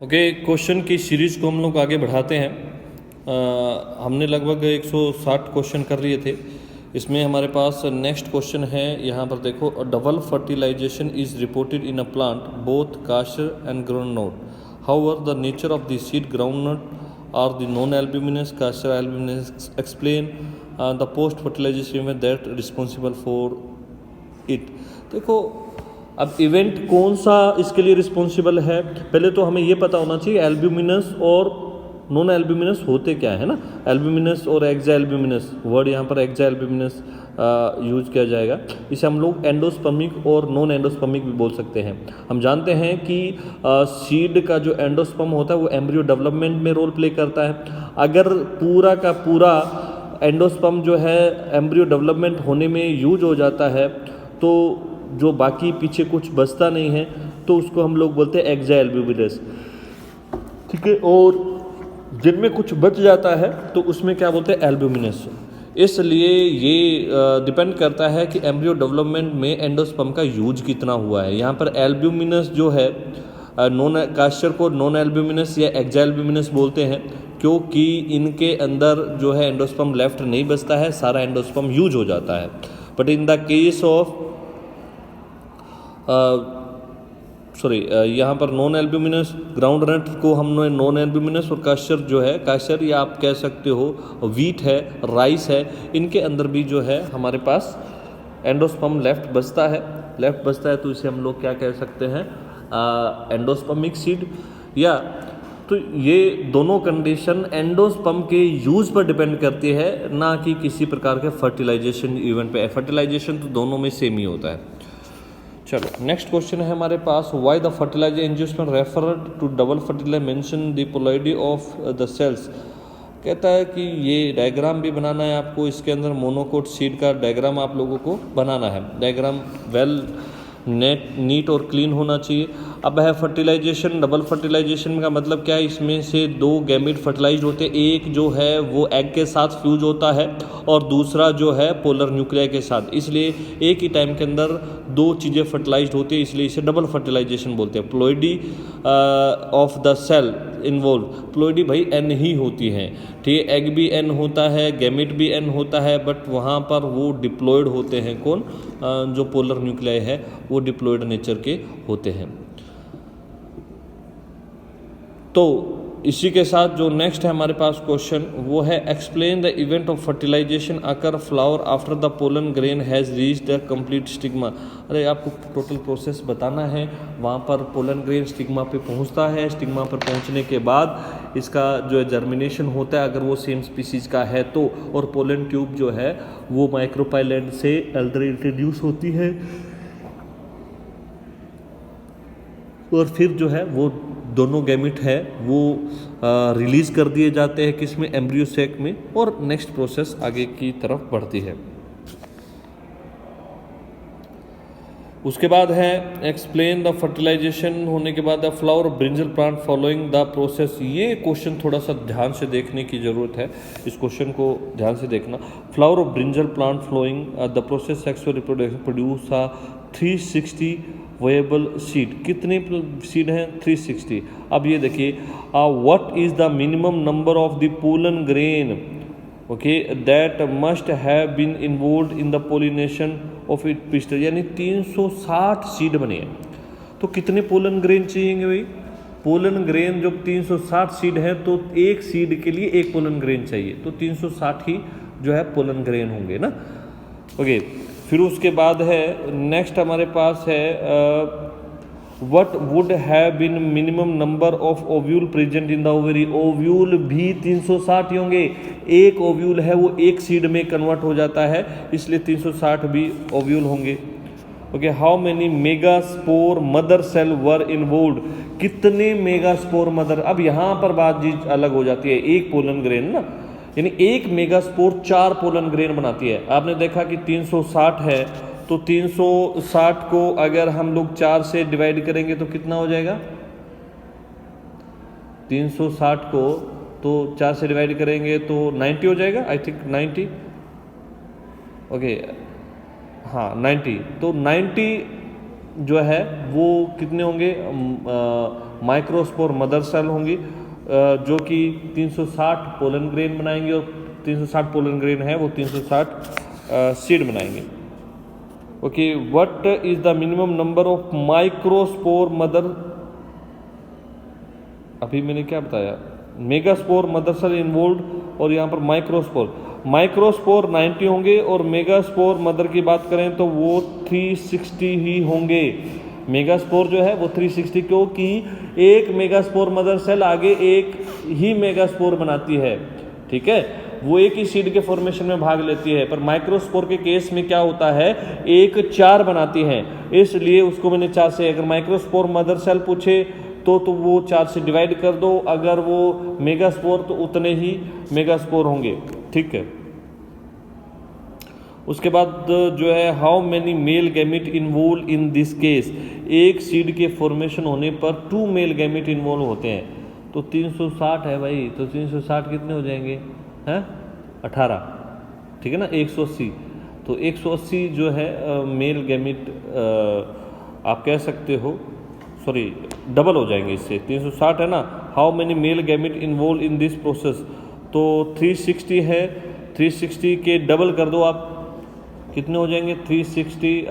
Okay, question की series को हम लोग आगे बढ़ाते हैं। हमने लगभग 160 क्वेश्चन कर लिए थे। इसमें हमारे पास नेक्स्ट क्वेश्चन है, यहाँ पर देखो, double fertilization is reported in a plant both castor and groundnut. However the nature of the seed groundnut और the non albuminous castor albuminous explain the post fertilization में दैट रिस्पॉन्सिबल फॉर इट। देखो, अब event कौन सा इसके लिए responsible है, पहले तो हमें ये पता होना चाहिए एल्ब्यूमिनस और नॉन एल्ब्यूमिनस होते क्या है ना। एल्ब्यूमिनस और एक्सा एल्ब्यूमिनस, वर्ड यहाँ पर एक्सा एल्ब्यूमिनस यूज किया जाएगा। इसे हम लोग एंडोस्पर्मिक और नॉन एंडोस्पर्मिक भी बोल सकते हैं। हम जानते हैं कि सीड का जो एंडोस्पर्म होता है वो एम्ब्रियो डेवलपमेंट में रोल प्ले करता है। अगर पूरा का पूरा एंडोस्पर्म जो है एम्ब्रियो डेवलपमेंट होने में यूज हो जाता है तो जो बाकी पीछे कुछ बचता नहीं है तो उसको हम लोग बोलते हैं एक्सा एल्ब्यूमिनस, ठीक है। और जिनमें कुछ बच जाता है तो उसमें क्या बोलते हैं, एल्ब्यूमिनस। इसलिए ये डिपेंड करता है कि एम्ब्रियो डेवलपमेंट में एंडोस्पर्म का यूज कितना हुआ है। यहाँ पर एल्ब्यूमिनस जो है, नॉन कास्टर को नॉन एल्ब्यूमिनस या एक्सा एल्ब्यूमिनस बोलते हैं क्योंकि इनके अंदर जो है एंडोस्पर्म लेफ्ट नहीं बचता है, सारा एंडोस्पर्म यूज हो जाता है। But in the case of यहाँ पर नॉन एल्ब्यूमिनस ग्राउंडनट को हमने नॉन एल्ब्यूमिनस, और कास्टर जो है, कास्टर या आप कह सकते हो वीट है, राइस है, इनके अंदर भी जो है हमारे पास एंडोस्पर्म लेफ्ट बचता है तो इसे हम लोग क्या कह सकते हैं, एंडोस्पर्मिक सीड। या तो ये दोनों कंडीशन एंडोस्पर्म के यूज पर डिपेंड करती है, ना कि किसी प्रकार के फर्टिलाइजेशन इवेंट पे। फर्टिलाइजेशन तो दोनों में सेम ही होता है। चलो, नेक्स्ट क्वेश्चन है हमारे पास, why the fertilizer angiosperm referred to double fertilizer mention the polarity of the cells. कहता है कि ये डायग्राम भी बनाना है आपको, इसके अंदर मोनोकोट सीड का डायग्राम आप लोगों को बनाना है। डायग्राम वेल नीट और क्लीन होना चाहिए। अब है फर्टिलाइजेशन, डबल फर्टिलाइजेशन का मतलब क्या है, इसमें से दो गैमेट फर्टिलाइज होते हैं, एक जो है वो एग के साथ फ्यूज होता है और दूसरा जो है पोलर न्यूक्लियाई के साथ। इसलिए एक ही टाइम के अंदर दो चीज़ें फर्टिलाइज होती है, इसलिए इसे डबल फर्टिलाइजेशन बोलते हैं। Ploidy of the cell involve, ploidy भाई एन ही होती है, ठीक है। एग भी एन होता है, गैमेट भी एन होता है, बट वहाँ पर वो डिप्लॉयड होते हैं। कौन? जो पोलर न्यूक्लियाई है वो डिप्लॉयड नेचर के होते हैं। तो इसी के साथ जो नेक्स्ट है हमारे पास क्वेश्चन, वो है explain the event of fertilization occur flower after the pollen grain has reach the complete stigma. अरे आपको टोटल प्रोसेस बताना है। वहाँ पर पोलन ग्रेन स्टिग्मा पे पहुँचता है, स्टिग्मा पर पहुँचने के बाद इसका जो है जर्मिनेशन होता है, अगर वो सेम स्पीसीज का है तो, और पोलन ट्यूब जो है वो माइक्रोपाइलेट से अंदर इंट्रोड्यूस होती है और फिर जो है वो दोनों गैमेट है वो रिलीज़ कर दिए जाते हैं किसमें, एम्ब्रियो सैक में, और नेक्स्ट प्रोसेस आगे की तरफ बढ़ती है। उसके बाद है एक्सप्लेन द फर्टिलाइजेशन होने के बाद the flower brinjal plant following the process. ये क्वेश्चन थोड़ा सा ध्यान से देखने की ज़रूरत है, इस क्वेश्चन को ध्यान से देखना। Flower of brinjal plant flowing the process sexual reproduction produce 360 viable seed. कितने सीड हैं? 360। अब ये देखिए, what is the minimum number of the pollen grain, okay, that must have been involve in the pollination of it pistil. यानी 360 seed बने हैं, तो कितने पोलन ग्रेन चाहिए भाई? पोलन ग्रेन जब 360 सीड है तो एक सीड के लिए एक पोलन ग्रेन चाहिए, तो 360 ही जो है पोलन ग्रेन होंगे ना। ओके, फिर उसके बाद है नेक्स्ट हमारे पास है what would have been minimum number of ovule present in the ovary. Ovule भी 360 ही होंगे, एक ओव्यूल है वो एक सीड में कन्वर्ट हो जाता है, इसलिए 360 भी ओव्यूल होंगे। Okay, how many megaspore mother cell were involved. कितने मेगास्पोर मदर, अब यहाँ पर बात चीज अलग हो जाती है। एक पोलन ग्रेन ना, यानी एक मेगास्पोर 4 पोलन ग्रेन बनाती है। आपने देखा कि 360 है, तो 360 को अगर हम लोग 4 से डिवाइड करेंगे तो कितना हो जाएगा? 360 को तो 4 से डिवाइड करेंगे तो 90 हो जाएगा, आई थिंक 90। ओके, हाँ 90। तो 90 जो है वो कितने होंगे, माइक्रोस्पोर मदर सेल होंगी जो कि 360 पोलन ग्रेन बनाएंगे, और 360 पोलन ग्रेन है वो 360 सीड बनाएंगे। Okay, what is the minimum number of microspore mother, अभी मैंने क्या बताया, मेगास्पोर मदर सेल इन्वॉल्व, और यहाँ पर माइक्रोस्पोर 90 होंगे, और मेगास्पोर मदर की बात करें तो वो 360 ही होंगे। मेगास्पोर जो है वो 360, क्योंकि एक मेगास्पोर मदर सेल आगे एक ही मेगास्पोर बनाती है, ठीक है, वो एक ही सीड के फॉर्मेशन में भाग लेती है। पर माइक्रोस्पोर के केस में क्या होता है, एक 4 बनाती है, इसलिए उसको मैंने 4 से, अगर माइक्रोस्पोर मदर सेल पूछे तो वो 4 से डिवाइड कर दो, अगर वो मेगास्पोर तो उतने ही मेगास्पोर होंगे, ठीक है। उसके बाद जो है how many male gamete involve in this case, एक सीड के फॉर्मेशन होने पर 2 मेल गैमेट इन्वॉल्व होते हैं, तो 360 है भाई, तो 360 कितने हो जाएंगे हैं, 18, ठीक है ना, 180, तो 180 जो है मेल गैमेट आप कह सकते हो, सॉरी डबल हो जाएंगे इससे, 360 है ना, how many male gamete involve in this process, तो 360 है, 360 के डबल कर दो आप, कितने हो जाएंगे 360,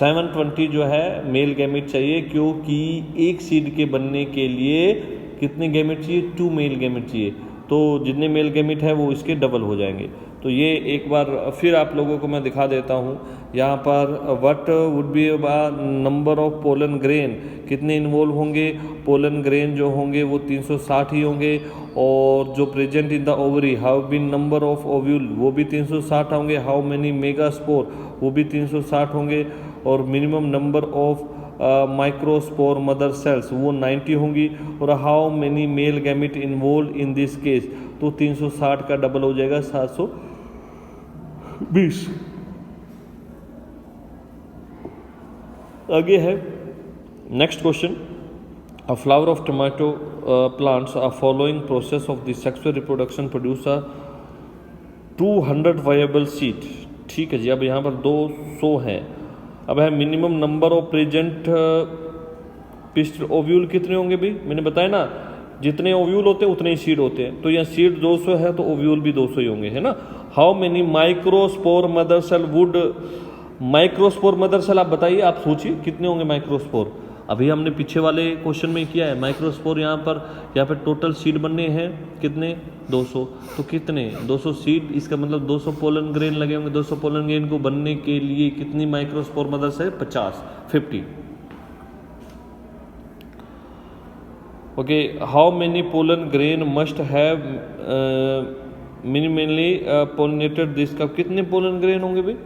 720 जो है मेल गैमेट चाहिए, क्योंकि एक सीड के बनने के लिए कितने गैमेट चाहिए, 2 मेल गैमेट चाहिए, तो जितने मेल गैमेट है वो इसके डबल हो जाएंगे। तो ये एक बार फिर आप लोगों को मैं दिखा देता हूँ, यहाँ पर what would be number of pollen grain, कितने इन्वॉल्व होंगे, पोलन ग्रेन जो होंगे वो 360 ही होंगे, और जो present in the ovary how been number of ovule वो भी 360 होंगे, हाउ मेनी मेगास्पोर वो भी 360 होंगे, और minimum number of microspore mother cells वो 90 होंगी, और how many male gamete involve in this case, तो 360 का डबल हो जाएगा 720। आगे है next question, a flower of tomato plants are following process of the sexual reproduction produce a 200 viable seed, ठीक है जी। अब यहाँ पर 200 हैं, अब है minimum number of present pistol ovule कितने होंगे भाई, मैंने बताया ना जितने ओव्यूल होते हैं उतने ही सीड होते हैं, तो यहाँ सीड 200 है तो ओव्यूल भी 200 ही होंगे, है ना। How many microspore mother cell would, microspore mother cell आप बताइए, आप सोचिए कितने होंगे माइक्रोस्पोर, अभी हमने पीछे वाले क्वेश्चन में किया है माइक्रोस्पोर, यहाँ पर टोटल सीड बनने हैं कितने 200, तो कितने 200 सीड, इसका मतलब 200 पोलन ग्रेन लगे होंगे, 200 पोलन ग्रेन को बनने के लिए कितनी microspore mother cell, 50। Okay, how many pollen grain must have minimally pollinated this, का कितने पोलन ग्रेन होंगे भाई,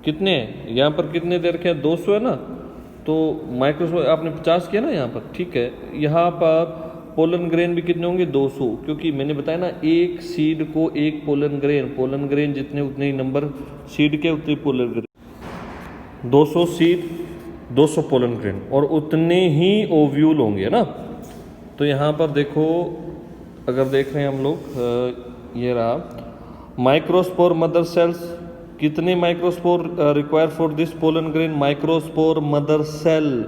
कितने, यहाँ पर कितने दे रखे हैं 200 है ना, तो माइक्रोस्पोर आपने 50 किया ना यहाँ पर, ठीक है। यहाँ पर पोलन ग्रेन भी कितने होंगे 200, क्योंकि मैंने बताया ना एक सीड को एक पोलन ग्रेन जितने उतने ही नंबर सीड के उतने pollen grain, 200 seed 200 pollen grain और उतने ही ओव्यूल होंगे, है ना। तो यहाँ पर देखो, अगर देख रहे हैं हम लोग, ये रहा माइक्रोस्पोर मदर सेल्स, कितने microspore required for this pollen grain, microspore mother cell,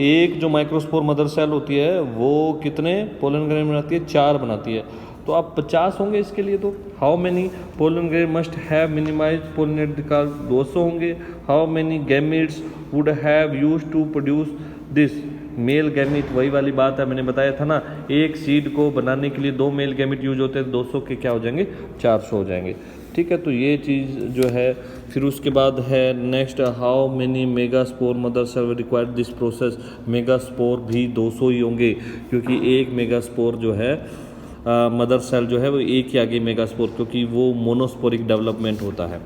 एक जो माइक्रोस्पोर मदर सेल होती है वो कितने पोलन ग्रेन बनाती है, 4 बनाती है, तो आप 50 होंगे इसके लिए। तो how many pollen grain must have minimize pollinate का 200 होंगे, how many gametes would have use to produce this male gamete, वही वाली बात है, मैंने बताया था ना एक सीड को बनाने के लिए 2 मेल गैमेट यूज होते हैं, 200 के क्या हो जाएंगे 400 हो जाएंगे, ठीक है। तो ये चीज़ जो है, फिर उसके बाद है next, how many megaspore mother cell required this process, megaspore भी 200 ही होंगे, क्योंकि एक मेगास्पोर जो है मदर सेल जो है वो एक ही आगे मेगास्पोर, क्योंकि वो मोनोस्पोरिक डेवलपमेंट होता है,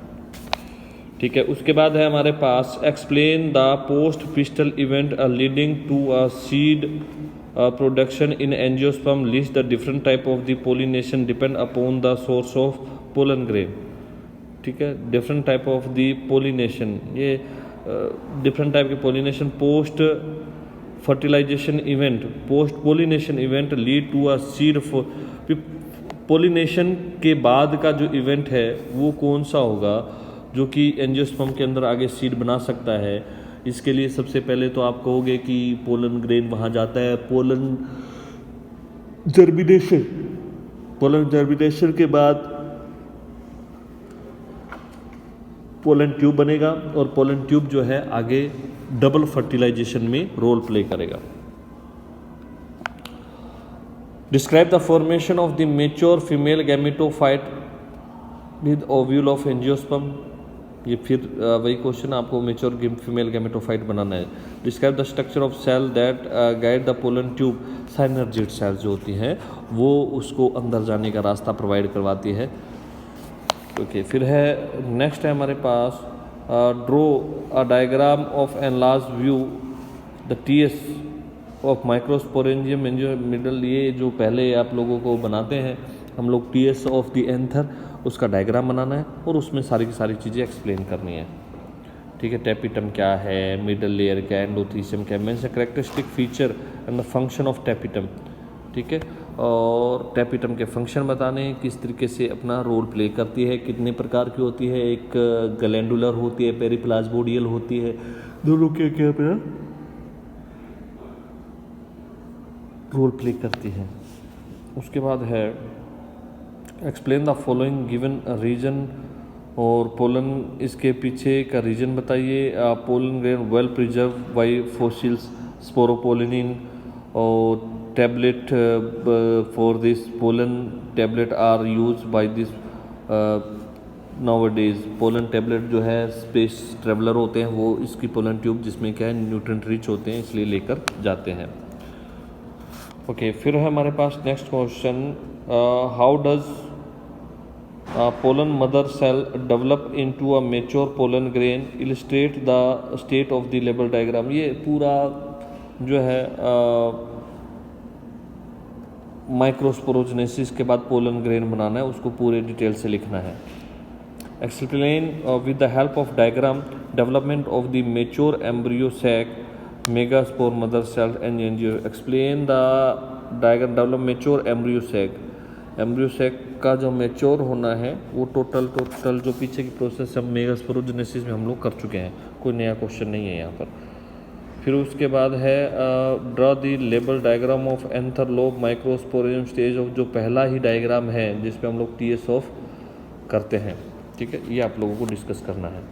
ठीक है। उसके बाद है हमारे पास explain the post pistil event leading to a seed production in angiosperm, list the different type of the pollination depend upon the source of pollen grain, ठीक है। Different type of the pollination, ये different type के pollination, post fertilization event, post pollination event lead to a seed, pollination के बाद का जो event है वो कौन सा होगा जो कि एंजियोस्पर्म के अंदर आगे सीड बना सकता है। इसके लिए सबसे पहले तो आप कहोगे कि पोलन ग्रेन वहाँ जाता है, पोलन जर्मिनेशन के बाद पोलन ट्यूब बनेगा और पोलन ट्यूब जो है आगे डबल फर्टिलाइजेशन में रोल प्ले करेगा। Describe the formation of the mature female gametophyte with ovule of angiosperm. ये फिर वही क्वेश्चन, आपको मेच्योर फीमेल गैमेटोफाइट बनाना है। Describe the structure of cell that guide the pollen tube. Synergid cells जो होती हैं वो उसको अंदर जाने का रास्ता प्रोवाइड करवाती है। ओके, फिर है नेक्स्ट है हमारे पास draw a diagram of enlarge view the TS of microsporangium middle. ये जो पहले आप लोगों को बनाते हैं हम लोग टीएस ऑफ द एंथर, उसका डायग्राम बनाना है और उसमें सारी की सारी चीज़ें एक्सप्लेन करनी है। ठीक है, टेपिटम क्या है, मिडल लेयर क्या है, एंडोथीसियम क्या है, mention characteristic feature and the function of tapetum. ठीक है, और टेपिटम के फंक्शन बताने, किस तरीके से अपना रोल प्ले करती है, कितने प्रकार की होती है, एक ग्लैंडुलर होती है, पेरिप्लाज्मोडियल होती है, दोनों क्या क्या अपना रोल प्ले करती है। उसके बाद है explain the following given reason, और पोलन इसके पीछे का रीजन बताइए। Pollen grain well preserve by fossils, sporopollenin और tablet for this pollen tablet are use by this nowadays. Pollen tablet जो है स्पेस ट्रेवलर होते हैं, वो इसकी पोलन ट्यूब जिसमें क्या है न्यूट्रिएंट रिच होते हैं इसलिए लेकर जाते हैं। ओके, फिर है हमारे पास next question, how does pollen mother cell develop into a mature pollen grain, illustrate the state of the label diagram. ये पूरा जो है माइक्रोस्पोरोजेनेसिस के बाद पोलन ग्रेन बनाना है, उसको पूरे डिटेल से लिखना है। Explain with the help of diagram development of the mature embryo sac, megaspore mother cell and angio. Explain the diagram develop mature embryo sac. Embryo sac का जो मेच्योर होना है वो टोटल जो पीछे की प्रोसेस हम मेगास्पोरोजेनेसिस में हम लोग कर चुके हैं, कोई नया क्वेश्चन नहीं है यहाँ पर। फिर उसके बाद है draw the label diagram of anther lobe microsporium stage of, जो पहला ही डायग्राम है जिसपे हम लोग टीएस ऑफ करते हैं। ठीक है, ये आप लोगों को डिस्कस करना है।